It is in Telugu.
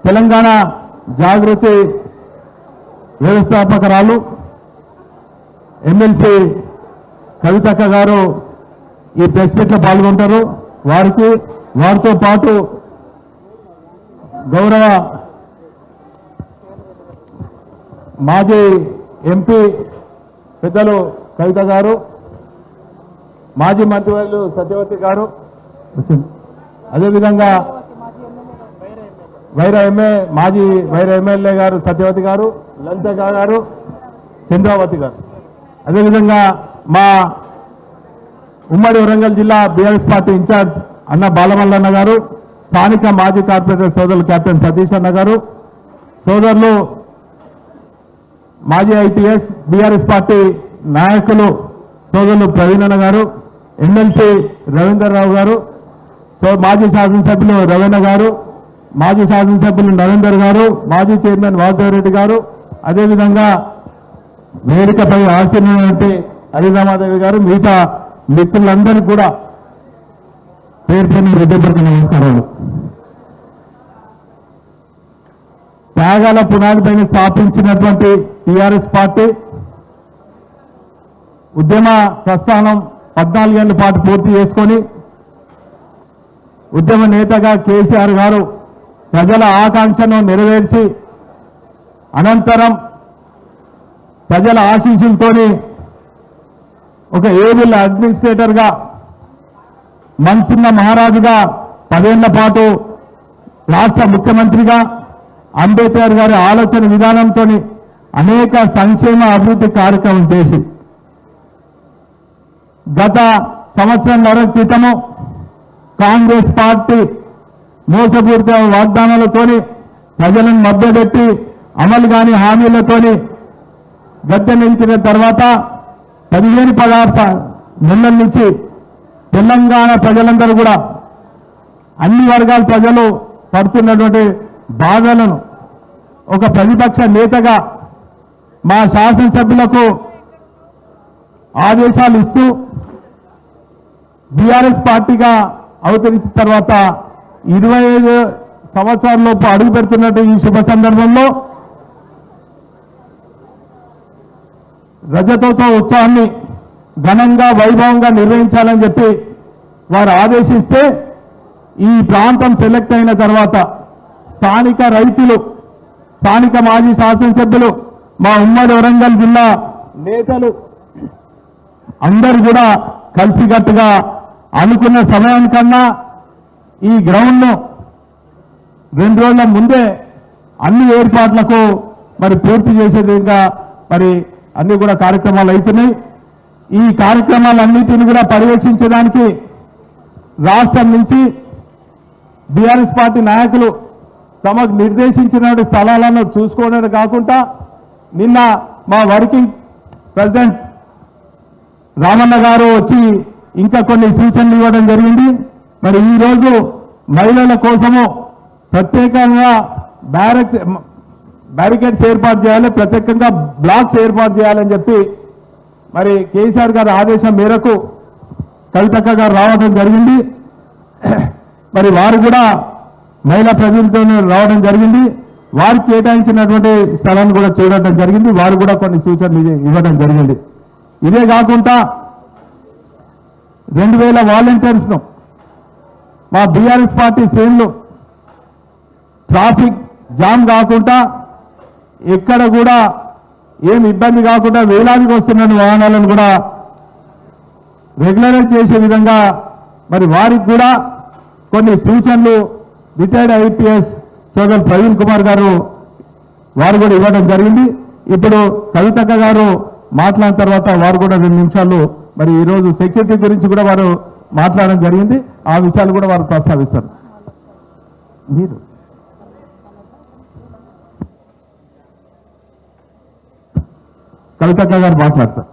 తెలంగాణ జాగృతి వ్యవస్థాపకురాలు ఎమ్మెల్సీ కవితక్క గారు ఈ ప్రెస్ మీట్లో పాల్గొంటారు. వారితో పాటు గౌరవ మాజీ ఎంపీ పెద్దలు కవిత గారు, మాజీ మంత్రివర్యులు సత్యవతి గారు, అదేవిధంగా మాజీ వైరా ఎమ్మెల్యే గారు సత్యవతి గారు, లలిత గారు, చంద్రావతి గారు, అదేవిధంగా మా ఉమ్మడి వరంగల్ జిల్లా బీఆర్ఎస్ పార్టీ ఇన్ఛార్జ్ అన్న బాలమల్లన్న గారు, స్థానిక మాజీ కార్పొరేటర్ సోదరులు కెప్టెన్ సతీష్ అన్న గారు, సోదరులు మాజీ ఐపీఎస్ బీఆర్ఎస్ పార్టీ నాయకులు సోదరులు ప్రవీణ్ అన్న గారు, ఎమ్మెల్సీ రవీంద్రరావు గారు, మాజీ శాసనసభ్యులు రవీణ గారు, మాజీ శాసనసభ్యులు నరేందర్ గారు, మాజీ చైర్మన్ వాసుదేవరెడ్డి గారు, అదేవిధంగా వేదికపై ఆశీర్వైనటువంటి హరిరామాదేవి గారు, మిగతా మిత్రులందరికీ కూడా పేరు పేరు హృదయపూర్వక నమస్కారాలు. త్యాగాల పునాదిపైన స్థాపించినటువంటి టీఆర్ఎస్ పార్టీ ఉద్యమ ప్రస్థానం 14 ఏళ్ల పాటు పూర్తి చేసుకొని ఉద్యమ నేతగా కేసీఆర్ గారు ప్రజల ఆకాంక్షను నెరవేర్చి అనంతరం ప్రజల ఆశీస్సులతోని ఒక ఏబుల్ అడ్మినిస్ట్రేటర్గా మన్సున్న మహారాజుగా 10 ఏళ్ల పాటు రాష్ట్ర ముఖ్యమంత్రిగా అంబేద్కర్ గారి ఆలోచన విధానంతో అనేక సంక్షేమ అభివృద్ధి కార్యక్రమం చేసి గత సంవత్సరంన్నర క్రితము కాంగ్రెస్ పార్టీ మోసపూరిత వాగ్దానాలతోని ప్రజలను మభ్యపెట్టి అమలు కాని హామీలతోని గద్దెనెక్కిన తర్వాత 15-16 నెలల నుంచి తెలంగాణ ప్రజలందరూ కూడా అన్ని వర్గాల ప్రజలు పడుతున్నటువంటి బాధలను ఒక ప్రతిపక్ష నేతగా మా శాసనసభ్యులకు ఆదేశాలు ఇస్తూ బీఆర్ఎస్ పార్టీగా అవతరించిన తర్వాత 25 సంవత్సరాలలోపు అడుగు పెడుతున్నట్టు ఈ శుభ సందర్భంలో రజతోత్సవ ఉత్సవాన్ని ఘనంగా వైభవంగా నిర్వహించాలని చెప్పి వారు ఆదేశిస్తే ఈ ప్రాంతం సెలెక్ట్ అయిన తర్వాత స్థానిక రైతులు, స్థానిక మాజీ శాసనసభ్యులు, మా ఉమ్మడి వరంగల్ జిల్లా నేతలు అందరూ కూడా కలిసికట్టుగా అనుకున్న సమయానికన్నా ఈ గ్రౌండ్ను 2 రోజుల ముందే అన్ని ఏర్పాట్లకు మరి పూర్తి చేసేదిగా మరి అన్ని కూడా కార్యక్రమాలు అవుతున్నాయి. ఈ కార్యక్రమాలన్నిటిని కూడా పర్యవేక్షించడానికి రాష్ట్రం నుంచి బీఆర్ఎస్ పార్టీ నాయకులు తమకు నిర్దేశించిన స్థలాలను చూసుకోవడం కాకుండా నిన్న మా వర్కింగ్ ప్రెసిడెంట్ రామన్న గారు వచ్చి ఇంకా కొన్ని సూచనలు ఇవ్వడం జరిగింది. మరి ఈరోజు మహిళల కోసము ప్రత్యేకంగా బ్యారికేడ్స్ ఏర్పాటు చేయాలి, ప్రత్యేకంగా బ్లాక్స్ ఏర్పాటు చేయాలని చెప్పి మరి కేసీఆర్ గారి ఆదేశం మేరకు కవితక్క గారు రావడం జరిగింది. మరి వారు కూడా మహిళా ప్రజలతో రావడం జరిగింది. వారికి కేటాయించినటువంటి స్థలాన్ని కూడా చూడటం జరిగింది. వారు కూడా కొన్ని సూచనలు ఇవ్వడం జరిగింది. ఇదే కాకుండా 2000 వాలంటీర్స్ను మా బీఆర్ఎస్ పార్టీ శ్రేణులు ట్రాఫిక్ జామ్ కాకుండా ఎక్కడ కూడా ఏం ఇబ్బంది కాకుండా వేలాదికి వస్తున్న వాహనాలను కూడా రెగ్యులరైజ్ చేసే విధంగా మరి వారికి కూడా కొన్ని సూచనలు రిటైర్డ్ ఐపీఎస్ సోదరు ప్రవీణ్ కుమార్ గారు వారు కూడా ఇవ్వడం జరిగింది. ఇప్పుడు కవితక్క గారు మాట్లాడిన తర్వాత వారు కూడా 2 నిమిషాలు మరి ఈరోజు సెక్యూరిటీ గురించి కూడా వారు మాట్లాడడం జరిగింది. ఆ విషయాలు కూడా వారు ప్రస్తావిస్తారు. మీరు కవితక్క గారు మాట్లాడతారు.